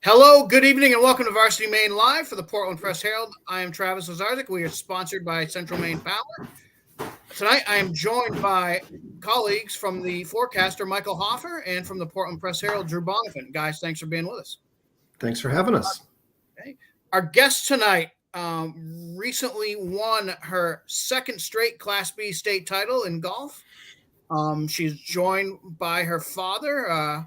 Hello, good evening, and welcome to Varsity Maine Live for the Portland Press Herald. I am Travis Lazarzik. We are sponsored by Central Maine Power. Tonight, I am joined by colleagues from the Forecaster, Michael Hoffer, and from the Portland Press Herald, Drew Bonifant. Guys, thanks for being with us. Thanks for having us. Okay. Our guest tonight recently won her second straight Class B state title in golf. She's joined by her father,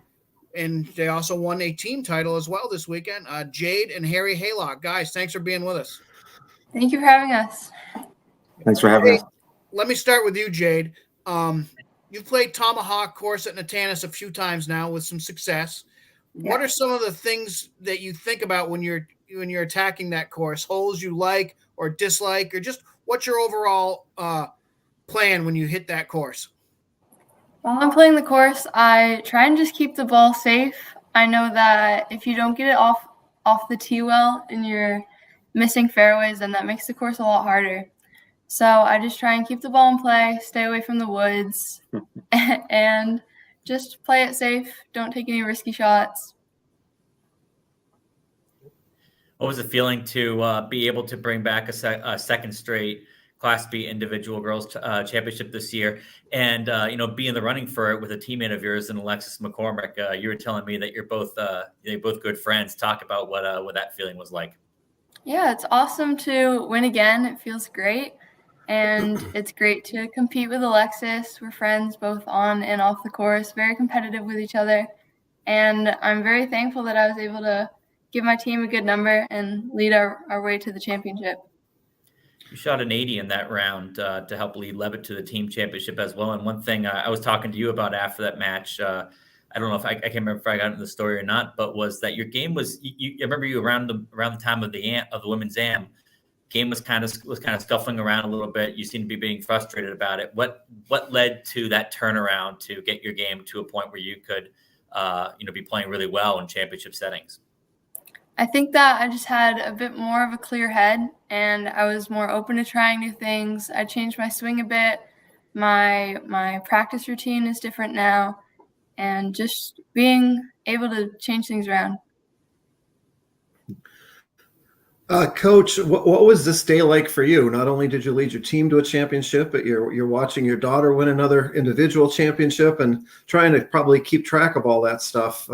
and they also won a team title as well this weekend. Jade and Harry Haylock. Guys, thanks for being with us. Thank you for having us. Thanks for having us. Let me start with you, Jade. You've played Tomahawk course at Natanis a few times now with some success. Yeah. What are some of the things that you think about when you're attacking that course? Holes you like or dislike, or just what's your overall plan when you hit that course? While I'm playing the course, I try and just keep the ball safe. I know that if you don't get it off the tee well and you're missing fairways, then that makes the course a lot harder. So I just try and keep the ball in play, stay away from the woods, and just play it safe. Don't take any risky shots. What was the feeling to be able to bring back a second straight Class B individual girls championship this year, and be in the running for it with a teammate of yours and Alexis McCormick? You were telling me that you're both good friends. Talk about what that feeling was like. Yeah, it's awesome to win again. It feels great, and it's great to compete with Alexis. We're friends both on and off the course, very competitive with each other, and I'm very thankful that I was able to give my team a good number and lead our way to the championship. You shot an 80 in that round to help lead Levitt to the team championship as well. And one thing I was talking to you about after that match, I don't know if I can't remember if I got into the story or not, but was that your game was. I remember you around the time of the women's AM, game was kind of scuffling around a little bit. You seemed to be being frustrated about it. What led to that turnaround to get your game to a point where you could be playing really well in championship settings? I think that I just had a bit more of a clear head, and I was more open to trying new things. I changed my swing a bit. My practice routine is different now, and just being able to change things around. Coach, what was this day like for you? Not only did you lead your team to a championship, but you're watching your daughter win another individual championship and trying to probably keep track of all that stuff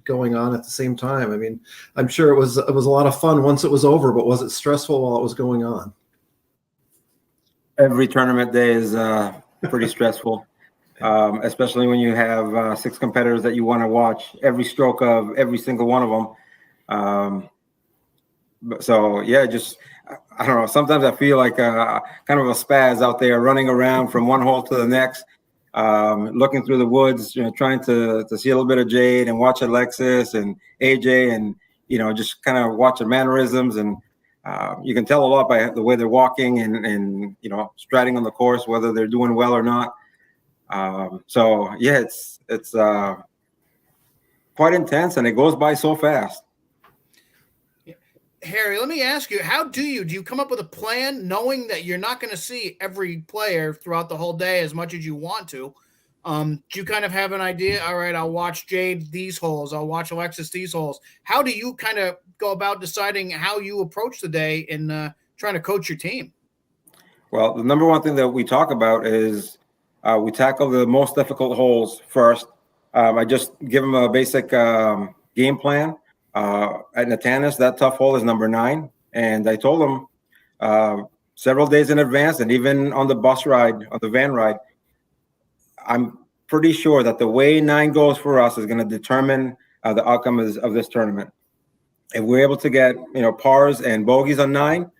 going on at the same time. I mean, I'm sure it was a lot of fun once it was over, but was it stressful while it was going on? Every tournament day is pretty stressful, especially when you have 6 competitors that you want to watch every stroke of every single one of them. So yeah, just I don't know. Sometimes I feel like kind of a spaz out there, running around from one hole to the next, looking through the woods, trying to see a little bit of Jade and watch Alexis and AJ, and just kind of watch their mannerisms, and you can tell a lot by the way they're walking and striding on the course, whether they're doing well or not. So yeah, it's quite intense, and it goes by so fast. Harry, let me ask you, do you come up with a plan knowing that you're not going to see every player throughout the whole day as much as you want to? Do you kind of have an idea? All right, I'll watch Jade these holes. I'll watch Alexis these holes. How do you kind of go about deciding how you approach the day in trying to coach your team? Well, the number one thing that we talk about is we tackle the most difficult holes first. I just give them a basic game plan. At Natanis, that tough hole is number 9. And I told them several days in advance, and even on the bus ride, on the van ride, I'm pretty sure that the way 9 goes for us is going to determine the outcome of this tournament. If we're able to get pars and bogeys on 9,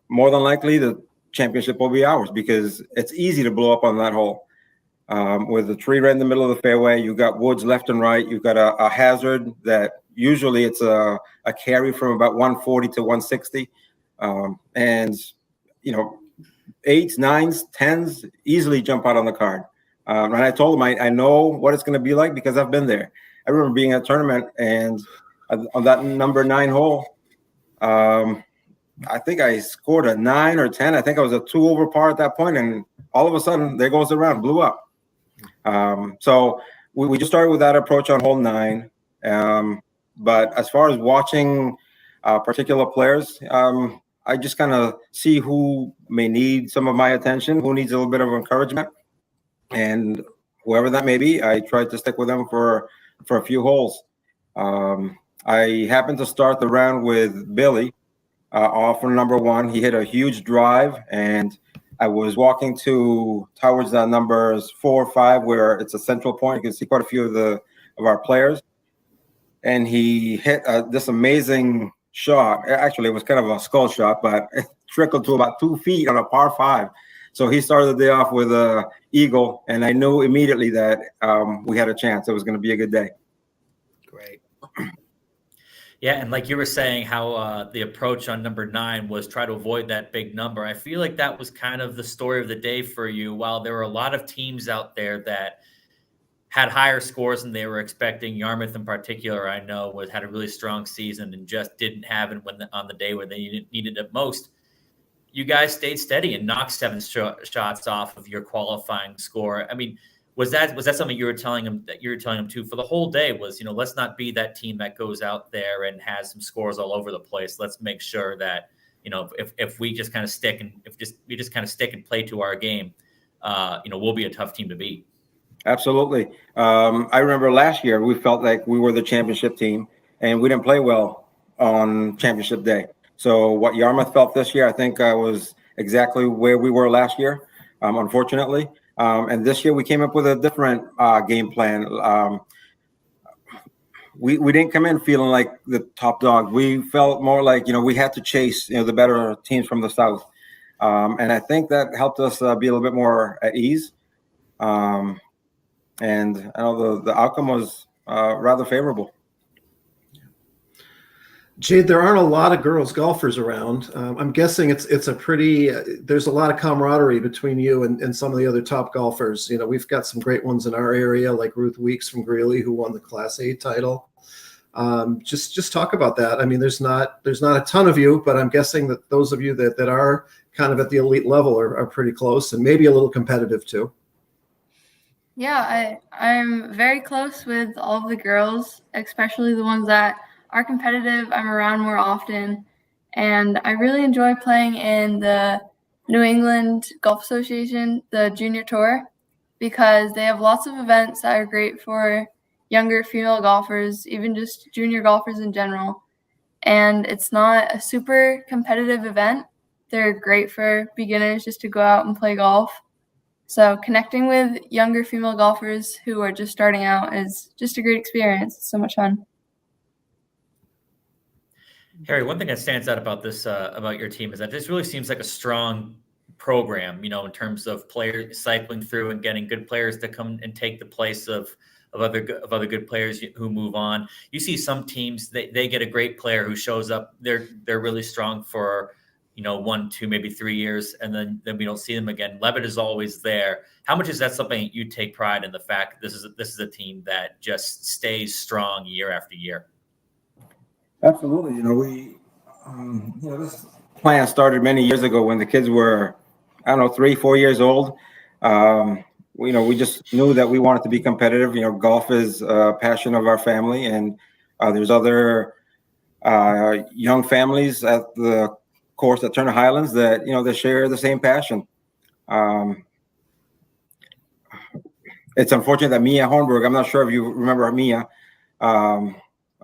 more than likely the championship will be ours, because it's easy to blow up on that hole. With the tree right in the middle of the fairway, you've got woods left and right. You've got a hazard that usually it's a carry from about 140 to 160. And 8s, 9s, 10s easily jump out on the card. And I told them I know what it's going to be like because I've been there. I remember being at a tournament, and on that number 9 hole, I think I scored a 9 or 10. I think I was a 2 over par at that point, and all of a sudden, there goes the round, blew up. So we just started with that approach on hole 9. But as far as watching particular players, I just kind of see who may need some of my attention, who needs a little bit of encouragement, and whoever that may be, I try to stick with them for a few holes. I happened to start the round with Billy off for number one. He hit a huge drive, and I was walking towards the numbers 4 or 5, where it's a central point. You can see quite a few of our players, and he hit this amazing shot. Actually, it was kind of a skull shot, but it trickled to about 2 feet on a par 5. So he started the day off with a eagle, and I knew immediately that we had a chance. It was going to be a good day. Great. Yeah, and like you were saying, how the approach on number 9 was try to avoid that big number. I feel like that was kind of the story of the day for you. While there were a lot of teams out there that had higher scores than they were expecting, Yarmouth in particular, I know, had a really strong season and just didn't have it on the day where they needed it most. You guys stayed steady and knocked 7 shots off of your qualifying score. I mean, was that something you were telling them too for the whole day? Was, let's not be that team that goes out there and has some scores all over the place. Let's make sure that if we just kind of stick and play to our game, we'll be a tough team to beat. Absolutely. I remember last year we felt like we were the championship team, and we didn't play well on championship day. So what Yarmouth felt this year, I think was exactly where we were last year, unfortunately. And this year we came up with a different game plan. We didn't come in feeling like the top dog. We felt more like, we had to chase, the better teams from the South. And I think that helped us be a little bit more at ease. And I know the outcome was rather favorable. Jade, there aren't a lot of girls golfers around. I'm guessing it's a pretty, there's a lot of camaraderie between you and some of the other top golfers. We've got some great ones in our area, like Ruth Weeks from Greeley, who won the Class A title. Just talk about that. I mean, there's not a ton of you, but I'm guessing that those of you that are kind of at the elite level are pretty close and maybe a little competitive too. Yeah, I'm very close with all of the girls, especially the ones that are competitive. I'm around more often, and I really enjoy playing in the New England Golf Association, the junior tour, because they have lots of events that are great for younger female golfers, even just junior golfers in general. And it's not a super competitive event. They're great for beginners just to go out and play golf. So connecting with younger female golfers who are just starting out is just a great experience. It's so much fun. Harry, one thing that stands out about this, about your team, is that this really seems like a strong program, in terms of players cycling through and getting good players to come and take the place of other good players who move on. You see some teams, they get a great player who shows up. They're really strong for 1, 2, maybe 3 years, and then we don't see them again. Levitt is always there. How much is that something you take pride in, the fact that this is a team that just stays strong year after year? Absolutely. We this plan started many years ago when the kids were, 3, 4 years old. We just knew that we wanted to be competitive. Golf is a passion of our family, and there's other young families at the course at Turner Highlands that, they share the same passion. It's unfortunate that Mia Hornberg, I'm not sure if you remember Mia,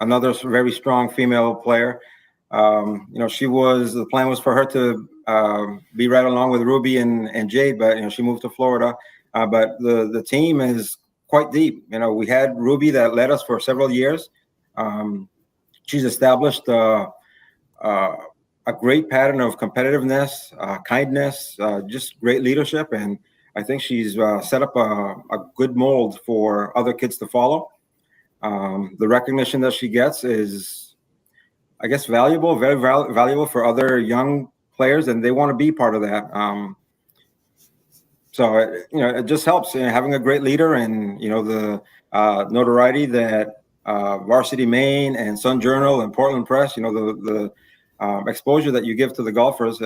another very strong female player. The plan was for her to be right along with Ruby and Jade, but she moved to Florida. But the team is quite deep. We had Ruby that led us for several years. She's established a great pattern of competitiveness, kindness, just great leadership, and I think she's set up a good mold for other kids to follow. The recognition that she gets is, I guess, valuable, very valuable for other young players, and they want to be part of that. So it just helps having a great leader, and the notoriety that Varsity Maine and Sun Journal and Portland Press, the exposure that you give to the golfers.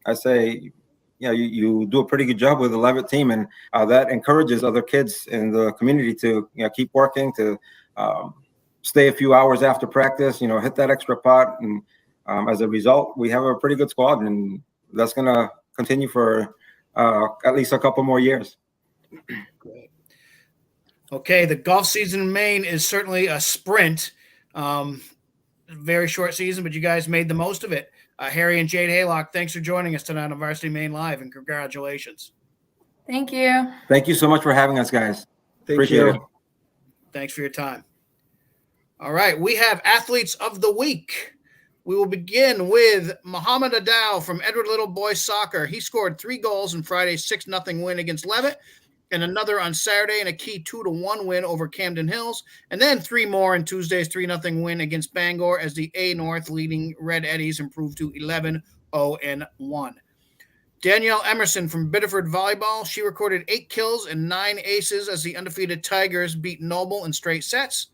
I say, you do a pretty good job with the Levitt team, and that encourages other kids in the community to keep working, to stay a few hours after practice, hit that extra putt. And as a result, we have a pretty good squad, and that's going to continue for at least a couple more years. Great. Okay, the golf season in Maine is certainly a sprint. Very short season, but you guys made the most of it. Harry and Jade Haylock, thanks for joining us tonight on Varsity Maine Live, and congratulations. Thank you. Thank you so much for having us, guys. Thank Appreciate you. it. Thanks for your time. All right, we have Athletes of the Week. We will begin with Muhammad Nadal from Edward Little Boys Soccer. He scored 3 goals in Friday's 6-0 win against Levitt, and another on Saturday in a key 2-1 win over Camden Hills, and then 3 more in Tuesday's 3-0 win against Bangor as the A North leading Red Eddies improved to 11-0-1. Danielle Emerson from Biddeford Volleyball. She recorded 8 kills and 9 aces as the undefeated Tigers beat Noble in straight sets.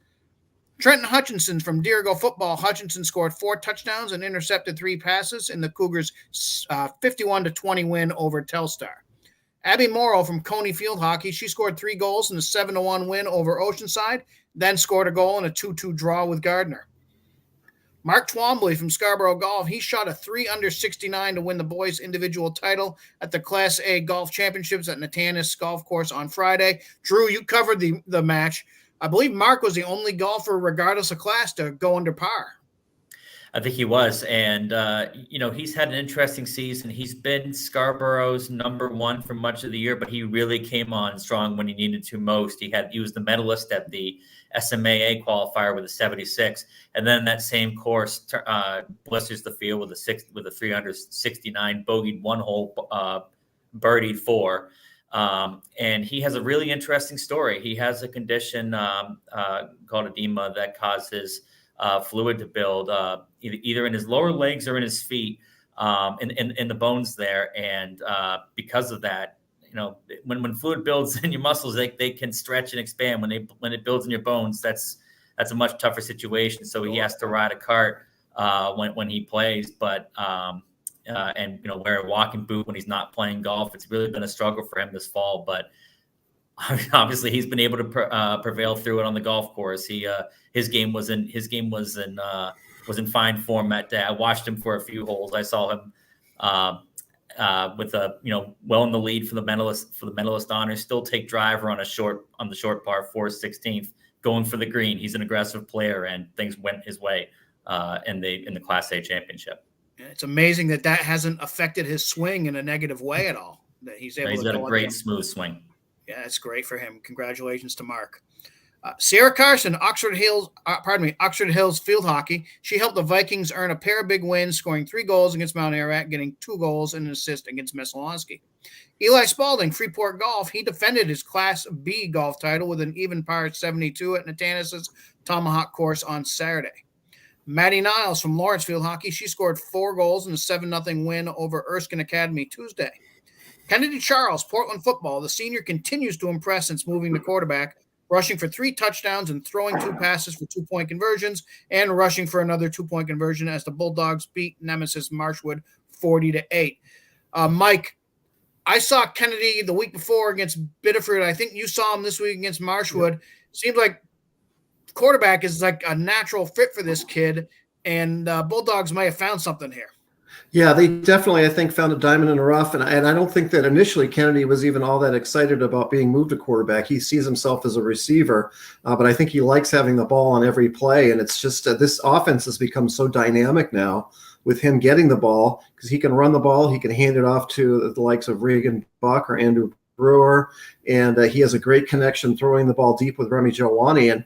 Trenton Hutchinson from Deergo Football. Hutchinson scored 4 touchdowns and intercepted 3 passes in the Cougars' 51-20 win over Telstar. Abby Morrow from Coney Field Hockey. She scored 3 goals in a 7-1 win over Oceanside, then scored a goal in a 2-2 draw with Gardner. Mark Twombly from Scarborough Golf. He shot a 3 under 69 to win the boys' individual title at the Class A Golf Championships at Natanis Golf Course on Friday. Drew, you covered the match. I believe Mark was the only golfer, regardless of class, to go under par. I think he was. And, he's had an interesting season. He's been Scarborough's #1 for much of the year, but he really came on strong when he needed to most. He was the medalist at the SMAA qualifier with a 76. And then that same course blisters the field with a 369, bogeyed 1 hole, birdied 4. And he has a really interesting story. He has a condition called edema that causes fluid to build either in his lower legs or in his feet, in the bones there. And because of that, when fluid builds in your muscles, they can stretch and expand. When it builds in your bones, that's a much tougher situation. So he has to ride a cart when he plays, but and wear a walking boot when he's not playing golf. It's really been a struggle for him this fall, but obviously he's been able to prevail through it on the golf course. His game was in fine form that day. I watched him for a few holes. I saw him with well in the lead for the medalist honors, still take driver on the short par 4 16th, going for the green. He's an aggressive player, and things went his way in the Class A championship. It's amazing that hasn't affected his swing in a negative way at all. That he's got a great smooth swing. Yeah, it's great for him. Congratulations to Mark. Sarah Carson, Oxford Hills Field Hockey. She helped the Vikings earn a pair of big wins, scoring 3 goals against Mount Ararat, getting 2 goals and an assist against Messalonskee. Eli Spalding, Freeport Golf. He defended his Class B golf title with an even par 72 at Natanis' Tomahawk course on Saturday. Maddie Niles from Lawrence Field Hockey. She scored 4 goals in a 7-0 win over Erskine Academy Tuesday. Kennedy Charles, Portland Football. The senior continues to impress since moving to quarterback, rushing for 3 touchdowns and throwing 2 passes for 2-point conversions, and rushing for another 2-point conversion as the Bulldogs beat Nemesis Marshwood 40-8. Mike, I saw Kennedy the week before against Biddeford. I think you saw him this week against Marshwood. Seems like quarterback is like a natural fit for this kid, and Bulldogs may have found something here. Yeah, they definitely, I think, found a diamond in the rough. And I don't think that initially Kennedy was even all that excited about being moved to quarterback. He sees himself as a receiver, but I think he likes having the ball on every play. And it's just this offense has become so dynamic now with him getting the ball, because he can run the ball. He can hand it off to the likes of Regan Buck or Andrew Brewer, and he has a great connection throwing the ball deep with Remy Jawani. And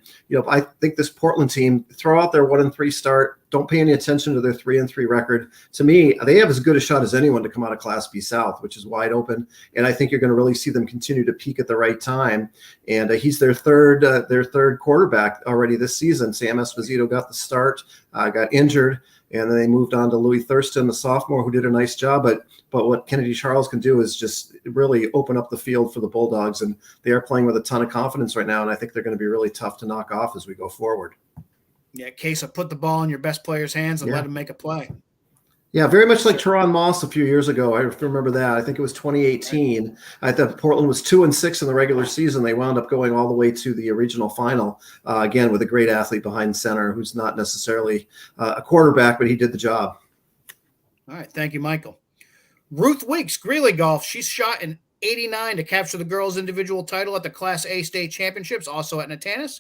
I think this Portland team, throw out their 1-3 start, don't pay any attention to their 3-3 record. To me, they have as good a shot as anyone to come out of Class B South, which is wide open. And I think you're going to really see them continue to peak at the right time. And he's their third quarterback already this season. Sam Esposito got the start, got injured, and then they moved on to Louis Thurston, the sophomore, who did a nice job. But what Kennedy Charles can do is just really open up the field for the Bulldogs, and they are playing with a ton of confidence right now, and I think they're going to be really tough to knock off as we go forward. Yeah, case of put the ball in your best player's hands and let him make a play. Yeah, very much like Teron Moss a few years ago. I remember that. I think it was 2018. I thought Portland was 2-6 in the regular season. They wound up going all the way to the regional final, again, with a great athlete behind center who's not necessarily a quarterback, but he did the job. All right. Thank you, Michael. Ruth Weeks, Greeley Golf. She shot an 89 to capture the girls' individual title at the Class A state championships, also at Natanis.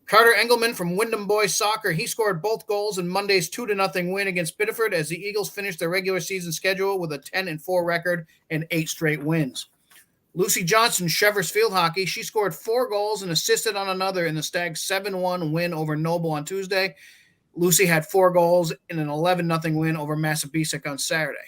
Carter Engelman from Wyndham Boys Soccer, he scored both goals in Monday's 2-0 win against Biddeford as the Eagles finished their regular season schedule with a 10-4 record and 8 straight wins. Lucy Johnson, Chevers Field Hockey, she scored 4 goals and assisted on another in the Stags' 7-1 win over Noble on Tuesday. Lucy had 4 goals in an 11-0 win over Massabesic on Saturday.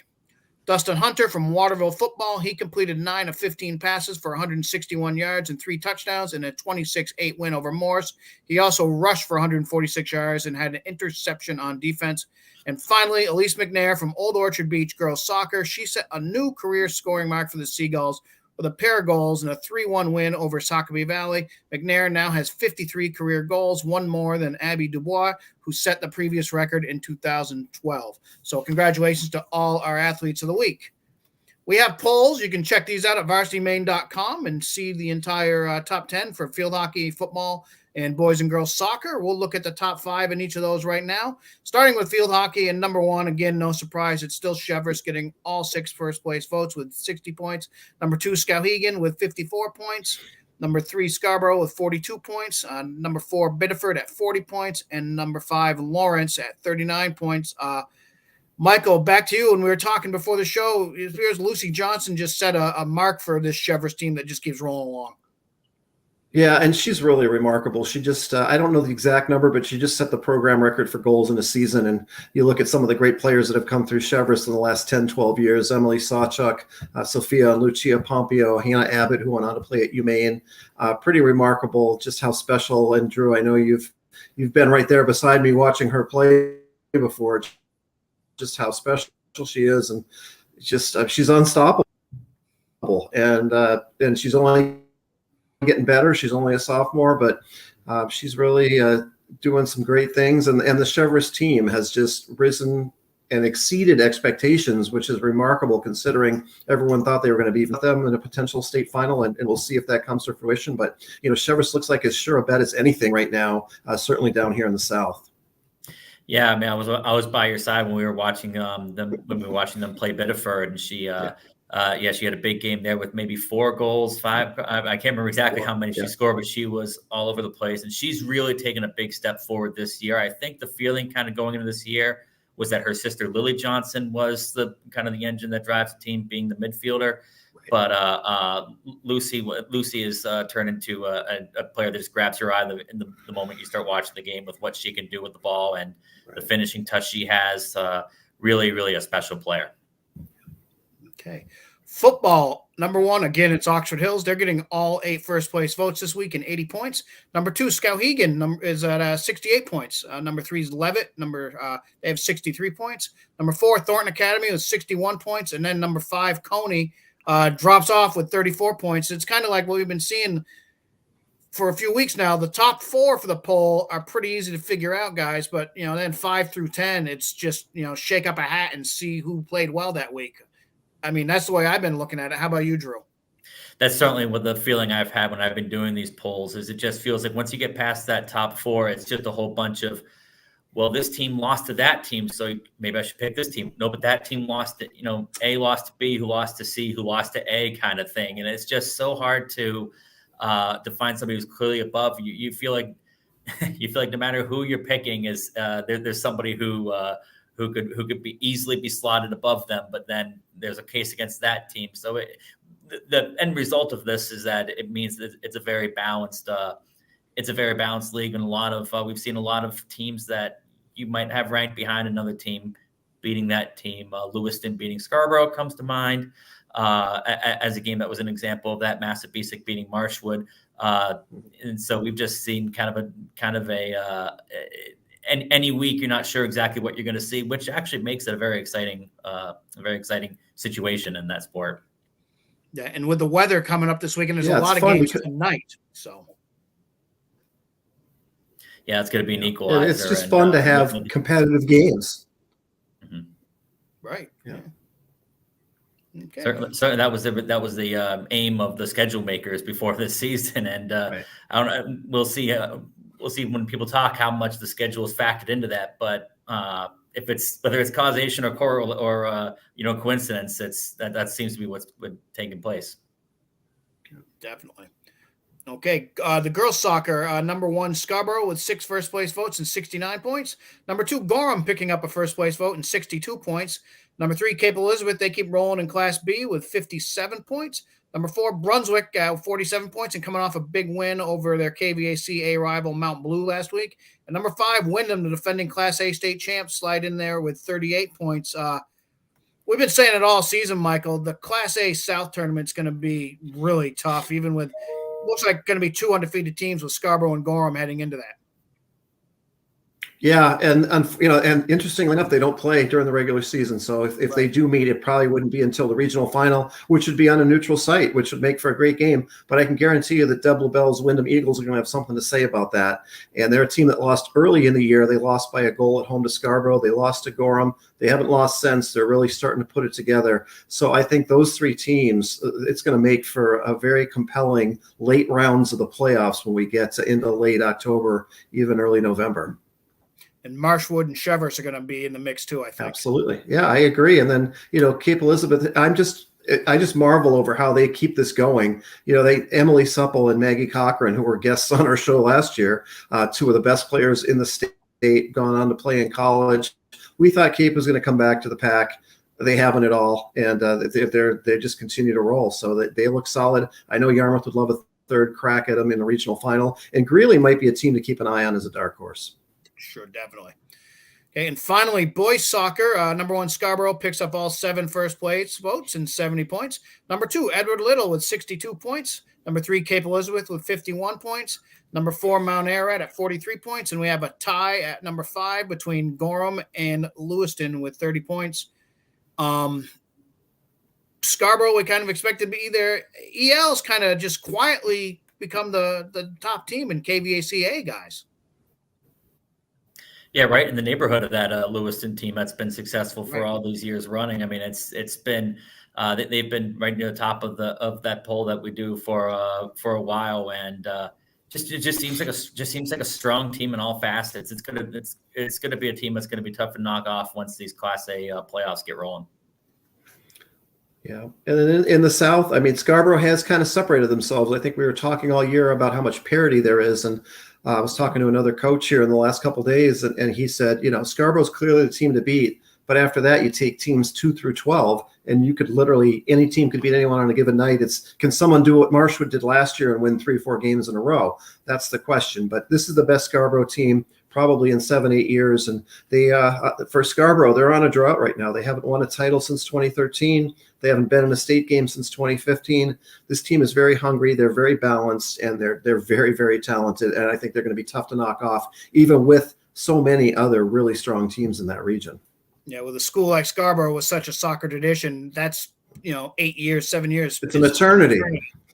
Dustin Hunter from Waterville Football, he completed 9 of 15 passes for 161 yards and 3 touchdowns in a 26-8 win over Morris. He also rushed for 146 yards and had an interception on defense. And finally, Elise McNair from Old Orchard Beach Girls Soccer, she set a new career scoring mark for the Seagulls with a pair of goals and a 3-1 win over Sockabee Valley. McNair now has 53 career goals, one more than Abby Dubois, who set the previous record in 2012. So congratulations to all our athletes of the week. We have polls. You can check these out at varsitymaine.com and see the entire top 10 for field hockey, football, and boys and girls soccer. We'll look at the top 5 in each of those right now. Starting with field hockey and number 1, again, no surprise, it's still Chevers getting all 6 first-place votes with 60 points. Number 2, Skowhegan with 54 points. Number 3, Scarborough with 42 points. Number 4, Biddeford at 40 points. And number 5, Lawrence at 39 points. Michael, back to you. When we were talking before the show, it appears Lucy Johnson just set a mark for this Chevers team that just keeps rolling along. Yeah, and she's really remarkable. She just, I don't know the exact number, but she just set the program record for goals in a season. And you look at some of the great players that have come through Chevers in the last 10, 12 years, Emily Sawchuk, Sophia Lucia Pompeo, Hannah Abbott, who went on to play at UMaine. Pretty remarkable just how special. And Drew, I know you've been right there beside me watching her play before, just how special she is. And just, she's unstoppable. And she's only getting better. She's only a sophomore, but she's really doing some great things. And the Chevers team has just risen and exceeded expectations, which is remarkable considering everyone thought they were going to beat them in a potential state final. And we'll see if that comes to fruition. But, Chevers looks like as sure a bet as anything right now, certainly down here in the South. Yeah, I mean, I was by your side when we were watching them play Biddeford, and she had a big game there with maybe 4 goals, 5. I can't remember exactly how many she scored, but she was all over the place, and she's really taken a big step forward this year. I think the feeling kind of going into this year was that her sister Lily Johnson was the kind of the engine that drives the team, being the midfielder. But Lucy is turned into a player that just grabs your eye in the moment you start watching the game with what she can do with the ball and the finishing touch she has. Really, really a special player. Okay. Football, number 1, again, it's Oxford Hills. They're getting all 8 first-place votes this week and 80 points. Number 2, Skowhegan is at 68 points. Number 3 is Levitt. They have 63 points. Number 4, Thornton Academy with 61 points. And then number 5, Coney, drops off with 34 points. It's kind of like what we've been seeing for a few weeks now. The top 4 for the poll are pretty easy to figure out, guys. But, then 5 through 10, it's just, shake up a hat and see who played well that week. I mean, that's the way I've been looking at it. How about you, Drew? That's certainly what the feeling I've had when I've been doing these polls is. It just feels like once you get past that top 4, it's just a whole bunch of, well, this team lost to that team, so maybe I should pick this team. No, but that team lost to, A lost to B, who lost to C, who lost to A kind of thing. And it's just so hard to find somebody who's clearly above you. You feel like no matter who you're picking is there's somebody who could be easily be slotted above them, but then there's a case against that team. So the end result of this is that it means that it's a very balanced league, and we've seen a lot of teams that you might have ranked behind another team beating that team. Lewiston beating Scarborough comes to mind as a game that was an example of that. Massabesic beating Marshwood, and so we've just seen kind of a any week you're not sure exactly what you're going to see, which actually makes it a very exciting situation in that sport. Yeah, and with the weather coming up this weekend, there's a lot of games tonight. So, yeah, it's going to be an equalizer. It's just fun to have competitive games. Mm-hmm. Right. Yeah. Okay. Certainly, that was the aim of the schedule makers before this season, and Right. I don't know. We'll see. We'll see when people talk how much the schedule is factored into that. But if it's whether it's causation or coincidence, that seems to be what's taking place. Definitely. Okay, the girls' soccer, number 1, Scarborough with 6 first-place votes and 69 points. Number 2, Gorham picking up a first-place vote and 62 points. Number 3, Cape Elizabeth, they keep rolling in Class B with 57 points. Number 4, Brunswick, 47 points and coming off a big win over their KVAC A rival Mount Blue last week. And number 5, Wyndham, the defending Class A state champs, slide in there with 38 points. We've been saying it all season, Michael. The Class A South tournament's going to be really tough, even with looks like going to be 2 undefeated teams with Scarborough and Gorham heading into that. Yeah, and interestingly enough, they don't play during the regular season. So if they do meet, it probably wouldn't be until the regional final, which would be on a neutral site, which would make for a great game. But I can guarantee you that Double Bell's Wyndham Eagles are going to have something to say about that. And they're a team that lost early in the year. They lost by a goal at home to Scarborough. They lost to Gorham. They haven't lost since. They're really starting to put it together. So I think those 3 teams, it's going to make for a very compelling late rounds of the playoffs when we get into late October, even early November. And Marshwood and Chevers are going to be in the mix too, I think. Absolutely. Yeah, I agree. And then, Cape Elizabeth, I just marvel over how they keep this going. Emily Supple and Maggie Cochran, who were guests on our show last year, 2 of the best players in the state, gone on to play in college. We thought Cape was going to come back to the pack. They haven't at all. And they just continue to roll. So they look solid. I know Yarmouth would love a third crack at them in the regional final. And Greeley might be a team to keep an eye on as a dark horse. Sure, definitely. Okay, and finally, boys soccer. Number 1, Scarborough picks up all 7 first-place votes and 70 points. Number 2, Edward Little with 62 points. Number 3, Cape Elizabeth with 51 points. Number 4, Mount Ararat at 43 points. And we have a tie at number 5 between Gorham and Lewiston with 30 points. Scarborough, we kind of expected to be there. EL's kind of just quietly become the top team in KVACA, guys. Yeah, right in the neighborhood of that Lewiston team that's been successful for all these years running. I mean, it's been they've been right near the top of that poll that we do for a while, and it just seems like a strong team in all facets. It's gonna be a team that's gonna be tough to knock off once these Class A playoffs get rolling. Yeah. And then in the South, I mean, Scarborough has kind of separated themselves. I think we were talking all year about how much parity there is. And I was talking to another coach here in the last couple of days, and he said, Scarborough's clearly the team to beat. But after that, you take teams 2 through 12, and you could literally, any team could beat anyone on a given night. Can someone do what Marshwood did last year and win 3 or 4 games in a row? That's the question. But this is the best Scarborough team probably in 7-8 years. And they, for Scarborough, they're on a drought right now. They haven't won a title since 2013. They haven't been in a state game since 2015. This team is very hungry. They're very balanced, and they're very, very talented. And I think they're going to be tough to knock off, even with so many other really strong teams in that region. Yeah, with a school like Scarborough with such a soccer tradition, that's 8 years, 7 years. It's an eternity.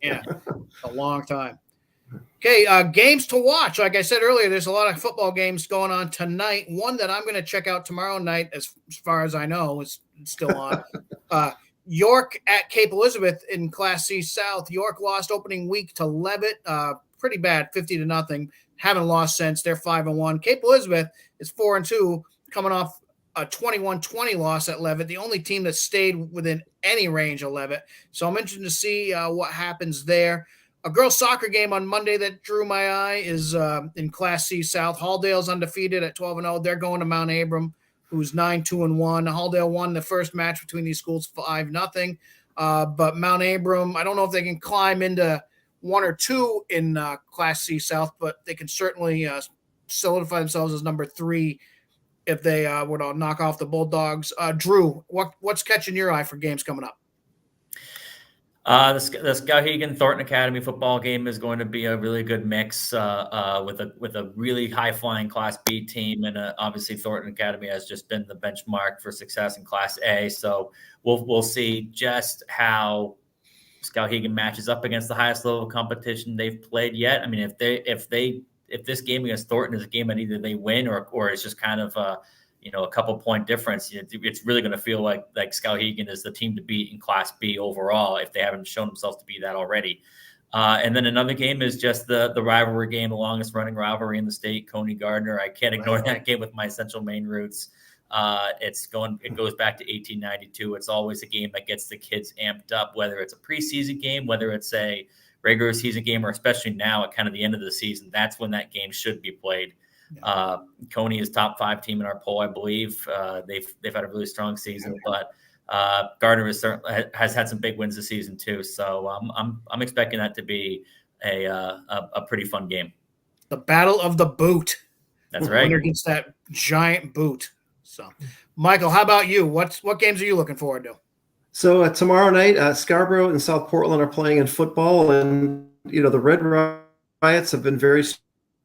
Yeah, a long time. Okay, games to watch. Like I said earlier, there's a lot of football games going on tonight. One that I'm going to check out tomorrow night, as far as I know, is still on. York at Cape Elizabeth in Class C South. York lost opening week to Levitt. Pretty bad, 50-0. Haven't lost since. They're 5-1. Cape Elizabeth is 4-2, coming off a 21-20 loss at Levitt, the only team that stayed within any range of Levitt. So I'm interested to see what happens there. A girls' soccer game on Monday that drew my eye is in Class C South. Halldale's undefeated at 12-0. They're going to Mount Abram, who's 9-2-1. Halldale won the first match between these schools 5-0. But Mount Abram, I don't know if they can climb into 1 or 2 in Class C South, but they can certainly solidify themselves as number 3 if they were to knock off the Bulldogs. Drew, what's catching your eye for games coming up? The Skowhegan Thornton Academy football game is going to be a really good mix with a really high flying Class B team, and obviously Thornton Academy has just been the benchmark for success in Class A. So we'll see just how Skowhegan matches up against the highest level of competition they've played yet. I mean, if this game against Thornton is a game that either they win or it's just kind of a couple point difference, it's really going to feel like Skowhegan is the team to beat in Class B overall if they haven't shown themselves to be that already. And then another game is just the rivalry game, the longest running rivalry in the state, Coney Gardner. I can't ignore that game with my Central Maine roots. It goes back to 1892. It's always a game that gets the kids amped up, whether it's a preseason game, whether it's a regular season game, or especially now at kind of the end of the season. That's when that game should be played. Coney is top 5 team in our poll, I believe. They've had a really strong season, but Gardner has had some big wins this season too. So I'm expecting that to be a pretty fun game. The battle of the boot. That's right. Winner gets that giant boot. So, Michael, how about you? What games are you looking forward to? So tomorrow night, Scarborough and South Portland are playing in football, and the Red Riots have been very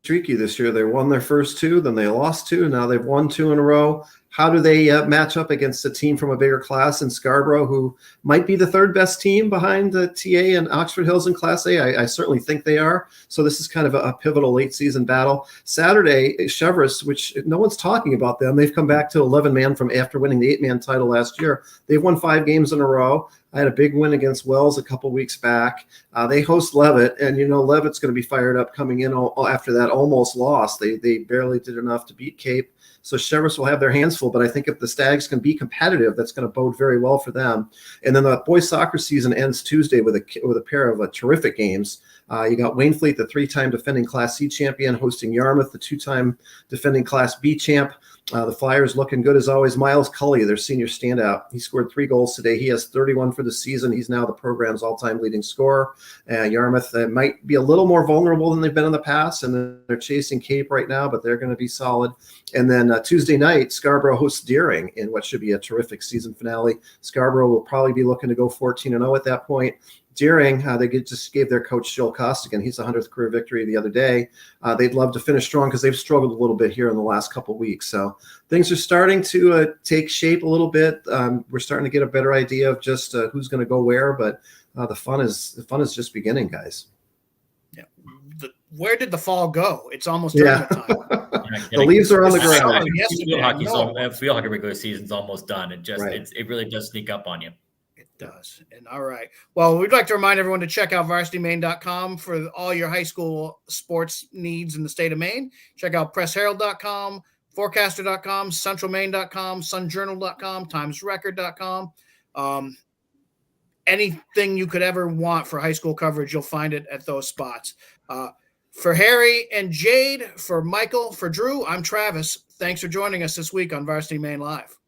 streaky this year. They won their first 2, then they lost 2, now they've won 2 in a row. How do they match up against a team from a bigger class in Scarborough, who might be the 3rd best team behind the TA and Oxford Hills in Class A? I certainly think they are. So this is kind of a pivotal late season battle. Saturday, Cheverus, which no one's talking about them. They've come back to 11-man from after winning the 8-man title last year. They've won 5 games in a row. I had a big win against Wells a couple weeks back. They host Leavitt, and Leavitt's going to be fired up coming in after that almost loss. They barely did enough to beat Cape. So Cheverus will have their hands full, but I think if the Stags can be competitive, that's going to bode very well for them. And then the boys soccer season ends Tuesday with a pair of terrific games. You got Waynfleet, the 3-time defending Class C champion, hosting Yarmouth, the 2-time defending Class B champ. The Flyers looking good as always. Miles Cully, their senior standout. He scored 3 goals today. He has 31 for the season. He's now the program's all-time leading scorer. Yarmouth might be a little more vulnerable than they've been in the past, and they're chasing Cape right now, but they're going to be solid. And then Tuesday night, Scarborough hosts Deering in what should be a terrific season finale. Scarborough will probably be looking to go 14-0 at that point. Deering, they just gave their coach Jill Costigan. He's the 100th career victory the other day. They'd love to finish strong because they've struggled a little bit here in the last couple of weeks. So things are starting to take shape a little bit. We're starting to get a better idea of just who's going to go where, but the fun is just beginning, guys. Yeah. Where did the fall go? It's almost tournament time. The leaves are on the ground. Field hockey regular season's almost done. It really does sneak up on you. It does. And all right. Well, we'd like to remind everyone to check out varsitymaine.com for all your high school sports needs in the state of Maine. Check out pressherald.com, forecaster.com, centralmaine.com, sunjournal.com, timesrecord.com. Anything you could ever want for high school coverage, you'll find it at those spots. For Harry and Jade, for Michael, for Drew, I'm Travis. Thanks for joining us this week on Varsity Maine Live.